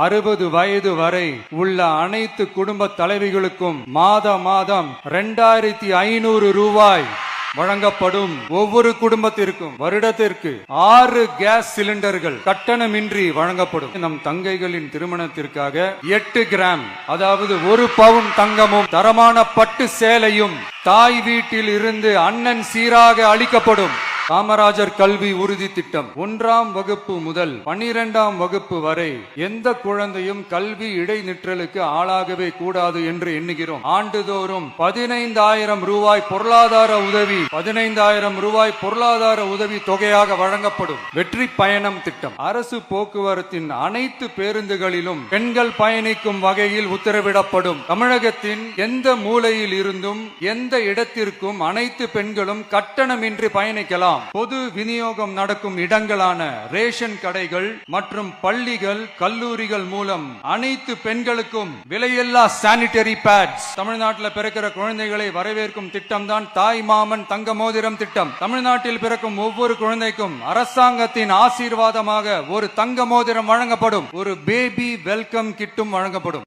60 வயது வரை உள்ள அனைத்து குடும்ப தலைவிகளுக்கும் மாதம் 2500 ரூபாய் வழங்கப்படும். ஒவ்வொரு குடும்பத்திற்கும் வருடத்திற்கு 6 கேஸ் சிலிண்டர்கள் கட்டணமின்றி வழங்கப்படும். நம் தங்கைகளின் திருமணத்திற்காக 8 கிராம் அதாவது 1 பவுன் தங்கமும் தரமான பட்டு சேலையும் தாய் வீட்டில் இருந்து அண்ணன் சீராக அளிக்கப்படும். காமராஜர் கல்வி உறுதி திட்டம் 1ஆம் வகுப்பு முதல் 12ஆம் வகுப்பு வரை எந்த குழந்தையும் கல்வி இடைநிற்றலுக்கு ஆளாகவே கூடாது என்று எண்ணுகிறோம். ஆண்டுதோறும் 15,000 ரூபாய் பொருளாதார உதவி 15,000 ரூபாய் பொருளாதார உதவி தொகையாக வழங்கப்படும். வெற்றி பயணம் திட்டம் அரசு போக்குவரத்தின் அனைத்து பேருந்துகளிலும் பெண்கள் பயணிக்கும் வகையில் உத்தரவிடப்படும். தமிழகத்தின் எந்த மூலையில் இருந்தும் எந்த இடத்திற்கும் அனைத்து பெண்களும் கட்டணமின்றி பயணிக்கலாம். பொது விநியோகம் நடக்கும் இடங்களான ரேஷன் கடைகள் மற்றும் பள்ளிகள் கல்லூரிகள் மூலம் அனைத்து பெண்களுக்கும் விலையில்லா சானிட்டரி பேட்ஸ். தமிழ்நாட்டில் பிறக்கிற குழந்தைகளை வரவேற்கும் திட்டம் தான் தாய் மாமன் தங்க மோதிரம் திட்டம். தமிழ்நாட்டில் பிறக்கும் ஒவ்வொரு குழந்தைக்கும் அரசாங்கத்தின் ஆசீர்வாதமாக ஒரு தங்க மோதிரம் வழங்கப்படும். ஒரு பேபி வெல்கம் கிட்டும் வழங்கப்படும்.